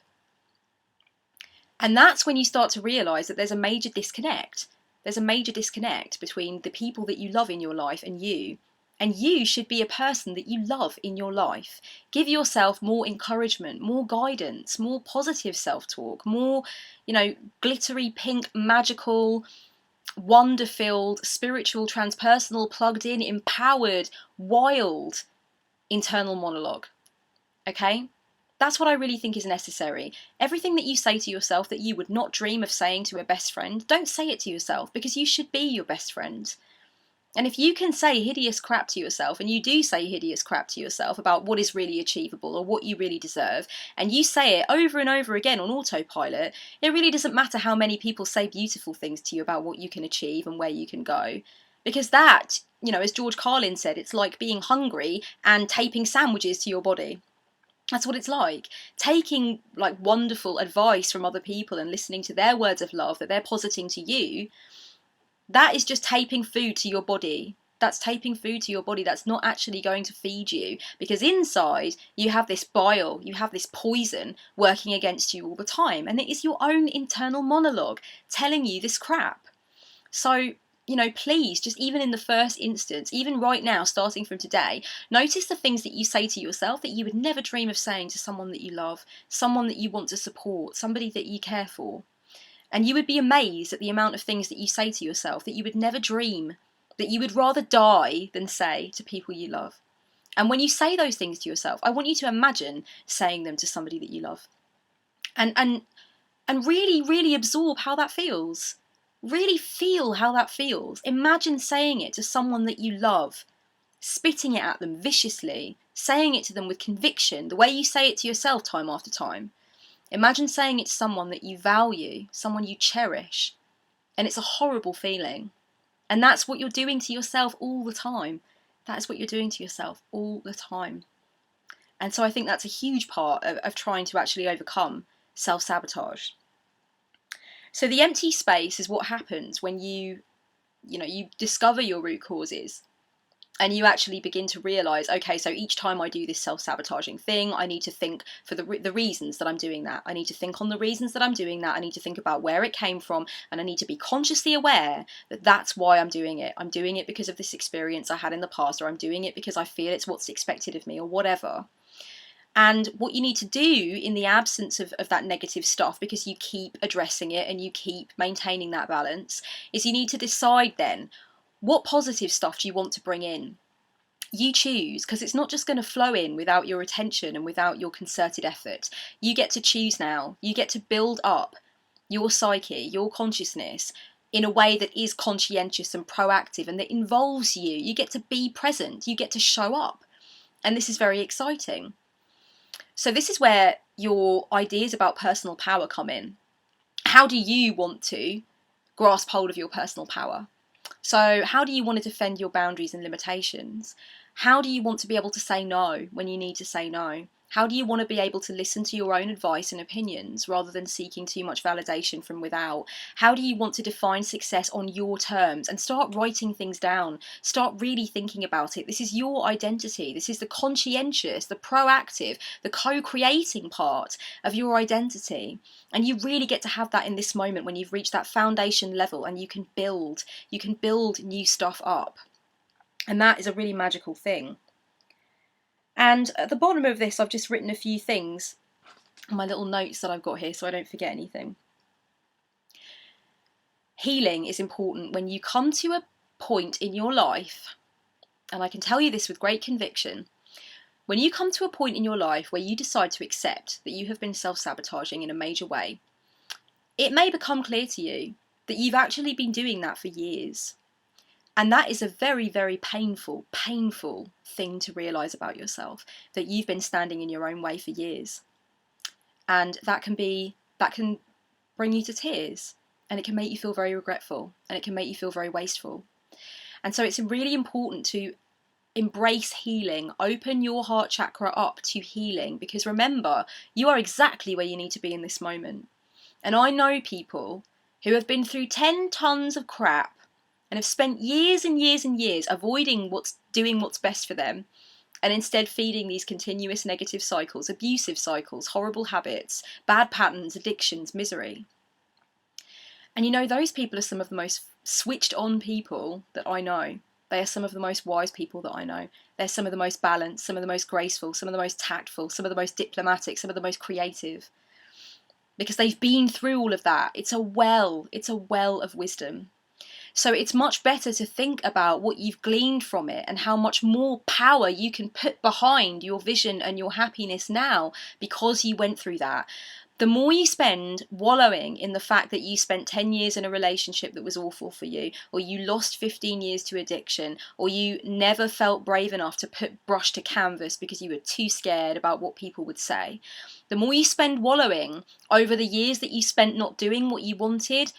And that's when you start to realise that there's a major disconnect. There's a major disconnect between the people that you love in your life and you. And you should be a person that you love in your life. Give yourself more encouragement, more guidance, more positive self-talk, more, glittery, pink, magical, wonder-filled, spiritual, transpersonal, plugged in, empowered, wild internal monologue. Okay? That's what I really think is necessary. Everything that you say to yourself that you would not dream of saying to a best friend, don't say it to yourself, because you should be your best friend. And if you can say hideous crap to yourself, and you do say hideous crap to yourself about what is really achievable or what you really deserve, and you say it over and over again on autopilot, it really doesn't matter how many people say beautiful things to you about what you can achieve and where you can go. Because that, as George Carlin said, it's like being hungry and taping sandwiches to your body. That's what it's like. Taking wonderful advice from other people and listening to their words of love that they're positing to you, that is just taping food to your body. That's taping food to your body. That's not actually going to feed you, because inside you have this bile, you have this poison working against you all the time. And it is your own internal monologue telling you this crap. So, please, just even in the first instance, even right now, starting from today, notice the things that you say to yourself that you would never dream of saying to someone that you love, someone that you want to support, somebody that you care for. And you would be amazed at the amount of things that you say to yourself that you would never dream, that you would rather die than say to people you love. And when you say those things to yourself, I want you to imagine saying them to somebody that you love. And really, really absorb how that feels. Really feel how that feels. Imagine saying it to someone that you love, spitting it at them viciously, saying it to them with conviction, the way you say it to yourself time after time. Imagine saying it to someone that you value, someone you cherish, and it's a horrible feeling. And that's what you're doing to yourself all the time. That is what you're doing to yourself all the time. And so I think that's a huge part of trying to actually overcome self-sabotage. So the empty space is what happens when you discover your root causes. And you actually begin to realise, okay, so each time I do this self-sabotaging thing, I need to think for the reasons that I'm doing that. I need to think on the reasons that I'm doing that. I need to think about where it came from, and I need to be consciously aware that that's why I'm doing it. I'm doing it because of this experience I had in the past, or I'm doing it because I feel it's what's expected of me, or whatever. And what you need to do in the absence of that negative stuff, because you keep addressing it and you keep maintaining that balance, is you need to decide then, what positive stuff do you want to bring in? You choose, because it's not just going to flow in without your attention and without your concerted effort. You get to choose now. You get to build up your psyche, your consciousness, in a way that is conscientious and proactive and that involves you. You get to be present. You get to show up. And this is very exciting. So this is where your ideas about personal power come in. How do you want to grasp hold of your personal power? So how do you want to defend your boundaries and limitations? How do you want to be able to say no when you need to say no? How do you want to be able to listen to your own advice and opinions rather than seeking too much validation from without? How do you want to define success on your terms and start writing things down? Start really thinking about it. This is your identity. This is the conscientious, the proactive, the co-creating part of your identity. And you really get to have that in this moment when you've reached that foundation level and you can build new stuff up. And that is a really magical thing. And at the bottom of this, I've just written a few things on my little notes that I've got here so I don't forget anything. Healing is important when you come to a point in your life, and I can tell you this with great conviction, when you come to a point in your life where you decide to accept that you have been self-sabotaging in a major way, it may become clear to you that you've actually been doing that for years. And that is a very, very painful thing to realise about yourself, that you've been standing in your own way for years. And that can bring you to tears, and it can make you feel very regretful, and it can make you feel very wasteful. And so it's really important to embrace healing, open your heart chakra up to healing, because remember, you are exactly where you need to be in this moment. And I know people who have been through 10 tons of crap and have spent years and years and years avoiding doing what's best for them, and instead feeding these continuous negative cycles, abusive cycles, horrible habits, bad patterns, addictions, misery. And you know, those people are some of the most switched on people that I know. They are some of the most wise people that I know. They're some of the most balanced, some of the most graceful, some of the most tactful, some of the most diplomatic, some of the most creative. Because they've been through all of that. It's a well of wisdom. So it's much better to think about what you've gleaned from it and how much more power you can put behind your vision and your happiness now because you went through that. The more you spend wallowing in the fact that you spent 10 years in a relationship that was awful for you, or you lost 15 years to addiction, or you never felt brave enough to put brush to canvas because you were too scared about what people would say, the more you spend wallowing over the years that you spent not doing what you wanted,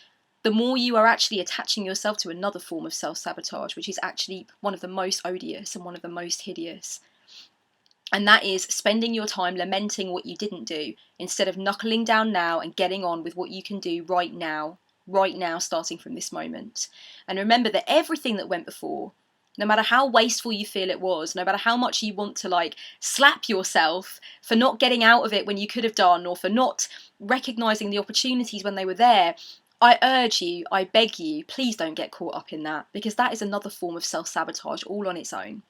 the more you are actually attaching yourself to another form of self-sabotage, which is actually one of the most odious and one of the most hideous. And that is spending your time lamenting what you didn't do, instead of knuckling down now and getting on with what you can do right now, starting from this moment. And remember that everything that went before, no matter how wasteful you feel it was, no matter how much you want to slap yourself for not getting out of it when you could have done, or for not recognizing the opportunities when they were there, I urge you, I beg you, please don't get caught up in that, because that is another form of self-sabotage all on its own.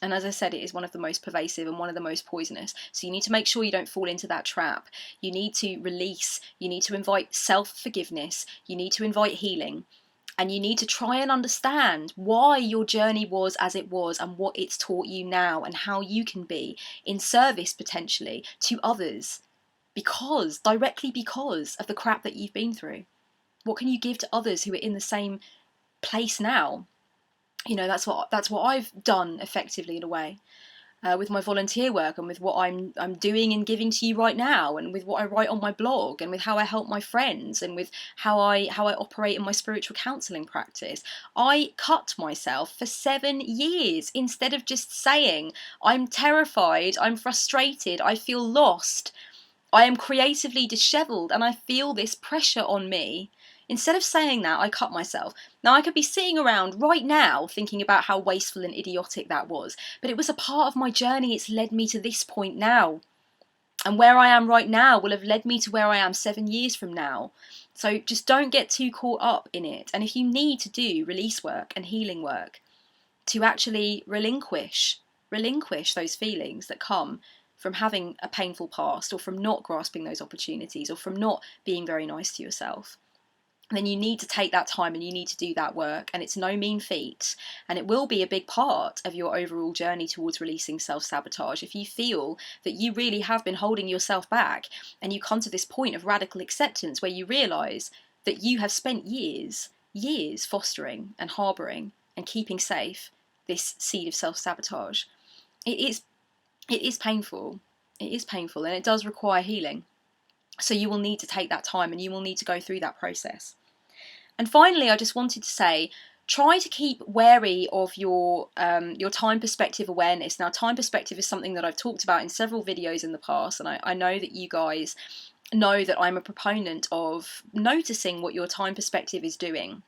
And as I said, it is one of the most pervasive and one of the most poisonous. So you need to make sure you don't fall into that trap. You need to release, you need to invite self-forgiveness, you need to invite healing, and you need to try and understand why your journey was as it was and what it's taught you now and how you can be in service potentially to others, directly because of the crap that you've been through. What can you give to others who are in the same place now? You know, that's what I've done effectively in a way, with my volunteer work, and with what I'm doing and giving to you right now, and with what I write on my blog, and with how I help my friends, and with how I operate in my spiritual counselling practice. I cut myself for 7 years instead of just saying, I'm terrified, I'm frustrated, I feel lost, I am creatively dishevelled, and I feel this pressure on me. Instead of saying that, I cut myself. Now, I could be sitting around right now thinking about how wasteful and idiotic that was, but it was a part of my journey. It's led me to this point now. And where I am right now will have led me to where I am 7 years from now. So just don't get too caught up in it. And if you need to do release work and healing work to actually relinquish those feelings that come from having a painful past, or from not grasping those opportunities, or from not being very nice to yourself, then you need to take that time and you need to do that work. And it's no mean feat, and it will be a big part of your overall journey towards releasing self-sabotage. If you feel that you really have been holding yourself back, and you come to this point of radical acceptance where you realise that you have spent years fostering and harbouring and keeping safe this seed of self-sabotage, it is painful. It is painful, and it does require healing. So you will need to take that time, and you will need to go through that process. And finally, I just wanted to say, try to keep wary of your time perspective awareness. Now, time perspective is something that I've talked about in several videos in the past, and I know that you guys know that I'm a proponent of noticing what your time perspective is doing.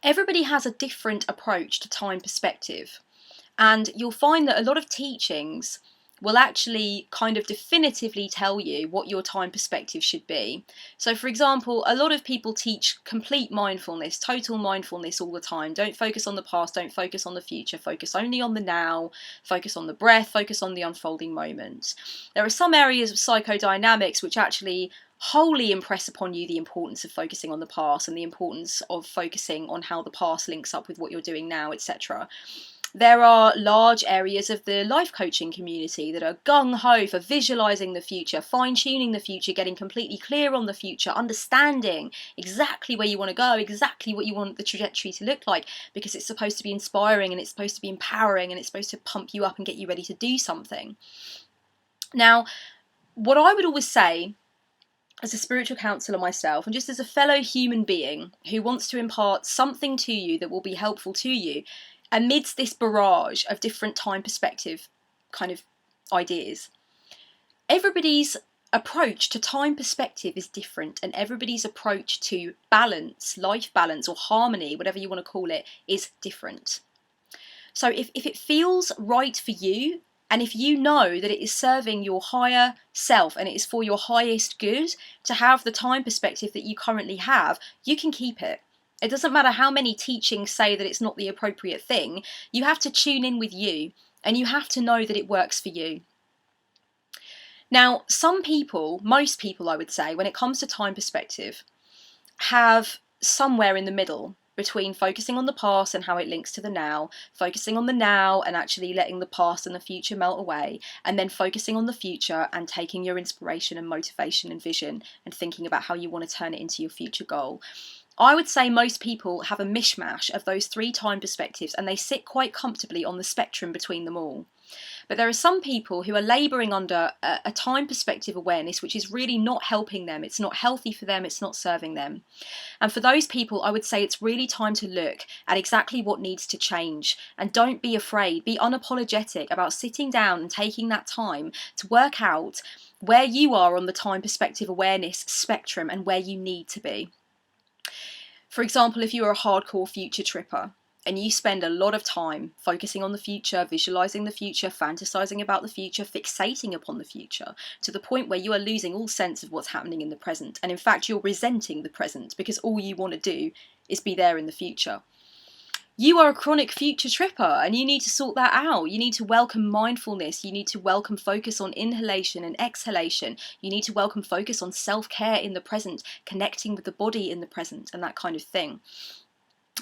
Everybody has a different approach to time perspective, and you'll find that a lot of teachings will actually kind of definitively tell you what your time perspective should be. So for example, a lot of people teach complete mindfulness, total mindfulness all the time. Don't focus on the past, don't focus on the future, focus only on the now, focus on the breath, focus on the unfolding moment. There are some areas of psychodynamics which actually wholly impress upon you the importance of focusing on the past and the importance of focusing on how the past links up with what you're doing now, etc. There are large areas of the life coaching community that are gung-ho for visualizing the future, fine-tuning the future, getting completely clear on the future, understanding exactly where you want to go, exactly what you want the trajectory to look like, because it's supposed to be inspiring and it's supposed to be empowering and it's supposed to pump you up and get you ready to do something. Now, what I would always say as a spiritual counsellor myself, and just as a fellow human being who wants to impart something to you that will be helpful to you, amidst this barrage of different time perspective kind of ideas, everybody's approach to time perspective is different, and everybody's approach to balance, life balance or harmony, whatever you want to call it, is different. So if it feels right for you, and if you know that it is serving your higher self and it is for your highest good to have the time perspective that you currently have, you can keep it. It doesn't matter how many teachings say that it's not the appropriate thing. You have to tune in with you, and you have to know that it works for you. Now, some people, most people I would say, when it comes to time perspective, have somewhere in the middle between focusing on the past and how it links to the now, focusing on the now and actually letting the past and the future melt away, and then focusing on the future and taking your inspiration and motivation and vision and thinking about how you want to turn it into your future goal. I would say most people have a mishmash of those three time perspectives, and they sit quite comfortably on the spectrum between them all. But there are some people who are labouring under a time perspective awareness which is really not helping them. It's not healthy for them, it's not serving them. And for those people, I would say it's really time to look at exactly what needs to change. And don't be afraid, be unapologetic about sitting down and taking that time to work out where you are on the time perspective awareness spectrum and where you need to be. For example, if you are a hardcore future tripper and you spend a lot of time focusing on the future, visualizing the future, fantasizing about the future, fixating upon the future, to the point where you are losing all sense of what's happening in the present, and in fact you're resenting the present because all you want to do is be there in the future. You are a chronic future tripper, and you need to sort that out. You need to welcome mindfulness. You need to welcome focus on inhalation and exhalation. You need to welcome focus on self-care in the present, connecting with the body in the present, and that kind of thing.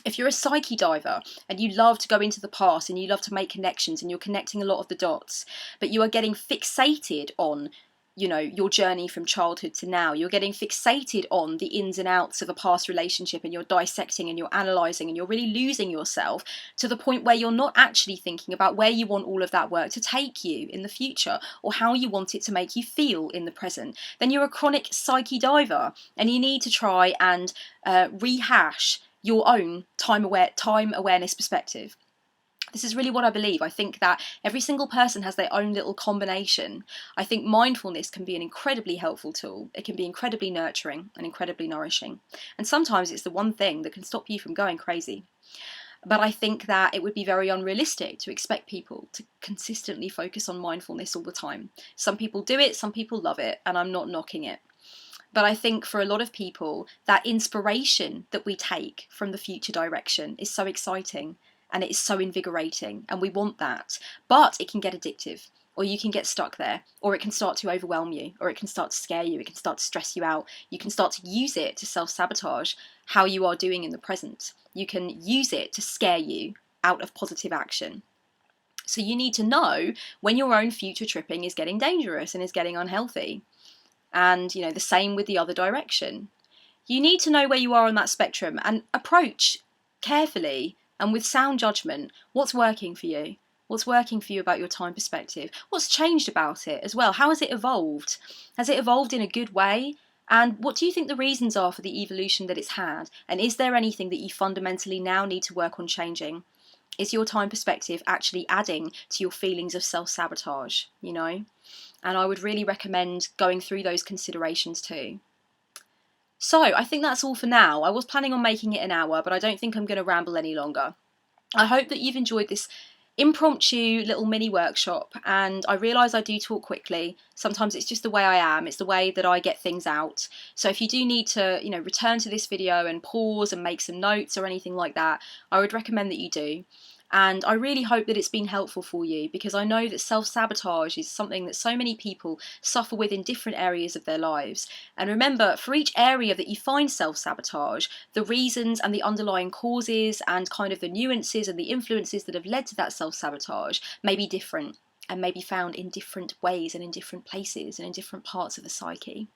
If you're a psyche diver and you love to go into the past and you love to make connections and you're connecting a lot of the dots, but you are getting fixated on, you know, your journey from childhood to now, you're getting fixated on the ins and outs of a past relationship, and you're dissecting and you're analysing and you're really losing yourself to the point where you're not actually thinking about where you want all of that work to take you in the future or how you want it to make you feel in the present, then you're a chronic psyche diver, and you need to try and rehash your own time awareness perspective. This is really what I believe. I think that every single person has their own little combination. I think mindfulness can be an incredibly helpful tool. It can be incredibly nurturing and incredibly nourishing. And sometimes it's the one thing that can stop you from going crazy. But I think that it would be very unrealistic to expect people to consistently focus on mindfulness all the time. Some people do it, some people love it, and I'm not knocking it. But I think for a lot of people, that inspiration that we take from the future direction is so exciting and it is so invigorating, and we want that. But it can get addictive, or you can get stuck there, or it can start to overwhelm you, or it can start to scare you, it can start to stress you out. You can start to use it to self-sabotage how you are doing in the present. You can use it to scare you out of positive action. So you need to know when your own future tripping is getting dangerous and is getting unhealthy. And, you know, the same with the other direction. You need to know where you are on that spectrum and approach carefully and with sound judgment what's working for you. What's working for you about your time perspective? What's changed about it as well? How has it evolved? Has it evolved in a good way? And what do you think the reasons are for the evolution that it's had? And is there anything that you fundamentally now need to work on changing? Is your time perspective actually adding to your feelings of self-sabotage, you know? And I would really recommend going through those considerations too. So I think that's all for now. I was planning on making it an hour, but I don't think I'm going to ramble any longer. I hope that you've enjoyed this impromptu little mini workshop, and I realise I do talk quickly. Sometimes it's just the way I am, it's the way that I get things out. So if you do need to, return to this video and pause and make some notes or anything like that, I would recommend that you do. And I really hope that it's been helpful for you, because I know that self-sabotage is something that so many people suffer with in different areas of their lives. And remember, for each area that you find self-sabotage, the reasons and the underlying causes and kind of the nuances and the influences that have led to that self-sabotage may be different, and may be found in different ways and in different places and in different parts of the psyche.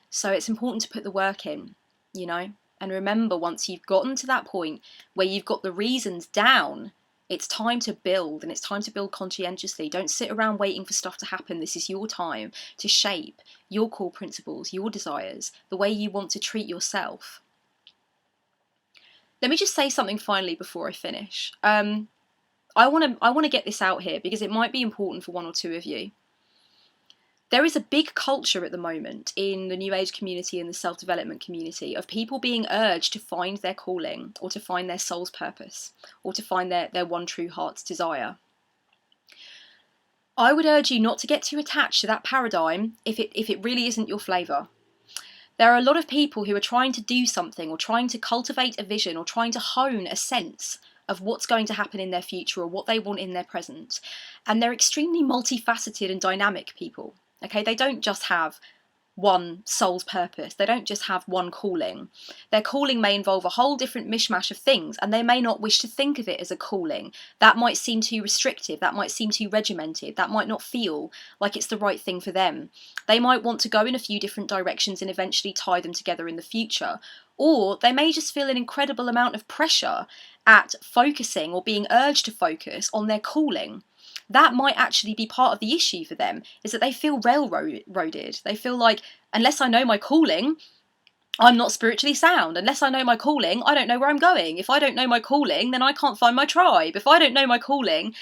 So it's important to put the work in, And remember, once you've gotten to that point where you've got the reasons down, it's time to build, and it's time to build conscientiously. Don't sit around waiting for stuff to happen. This is your time to shape your core principles, your desires, the way you want to treat yourself. Let me just say something finally before I finish. I want to get this out here because it might be important for one or two of you. There is a big culture at the moment in the New Age community and the self-development community of people being urged to find their calling, or to find their soul's purpose, or to find their one true heart's desire. I would urge you not to get too attached to that paradigm if it really isn't your flavour. There are a lot of people who are trying to do something, or trying to cultivate a vision, or trying to hone a sense of what's going to happen in their future or what they want in their present. And they're extremely multifaceted and dynamic people. Okay, they don't just have one soul's purpose. They don't just have one calling. Their calling may involve a whole different mishmash of things, and they may not wish to think of it as a calling. That might seem too restrictive. That might seem too regimented. That might not feel like it's the right thing for them. They might want to go in a few different directions and eventually tie them together in the future. Or they may just feel an incredible amount of pressure at focusing, or being urged to focus on their calling. That might actually be part of the issue for them, is that they feel railroaded. They feel like, unless I know my calling, I'm not spiritually sound. Unless I know my calling, I don't know where I'm going. If I don't know my calling, then I can't find my tribe. If I don't know my calling,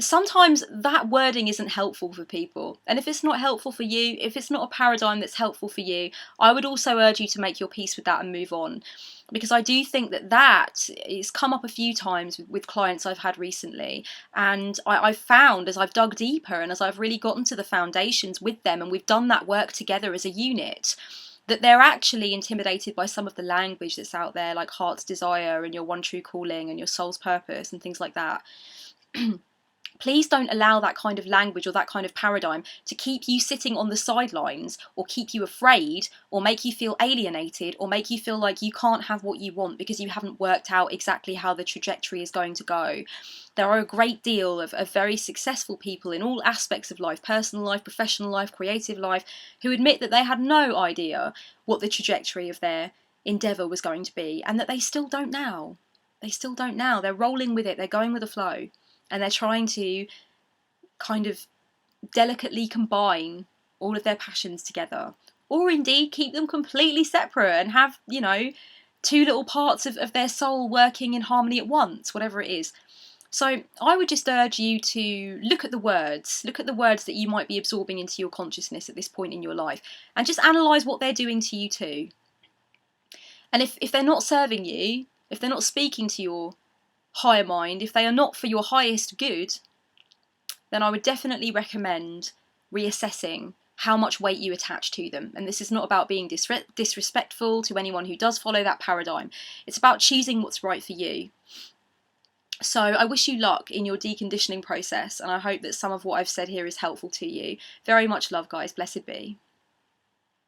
sometimes that wording isn't helpful for people. And if it's not helpful for you, if it's not a paradigm that's helpful for you, I would also urge you to make your peace with that and move on. Because I do think that has come up a few times with clients I've had recently. And I've found, as I've dug deeper and as I've really gotten to the foundations with them, and we've done that work together as a unit, that they're actually intimidated by some of the language that's out there, like heart's desire and your one true calling and your soul's purpose and things like that. Please don't allow that kind of language or that kind of paradigm to keep you sitting on the sidelines, or keep you afraid, or make you feel alienated, or make you feel like you can't have what you want because you haven't worked out exactly how the trajectory is going to go. There are a great deal of very successful people in all aspects of life, personal life, professional life, creative life, who admit that they had no idea what the trajectory of their endeavour was going to be, and that they still don't now. They still don't now. They're rolling with it. They're going with the flow. And they're trying to kind of delicately combine all of their passions together. Or indeed keep them completely separate and have, two little parts of their soul working in harmony at once, whatever it is. So I would just urge you to look at the words that you might be absorbing into your consciousness at this point in your life, and just analyse what they're doing to you too. And if they're not serving you, if they're not speaking to your higher mind, if they are not for your highest good, then I would definitely recommend reassessing how much weight you attach to them. And this is not about being disrespectful to anyone who does follow that paradigm. It's about choosing what's right for you. So I wish you luck in your deconditioning process, and I hope that some of what I've said here is helpful to you. Very much love, guys. Blessed be.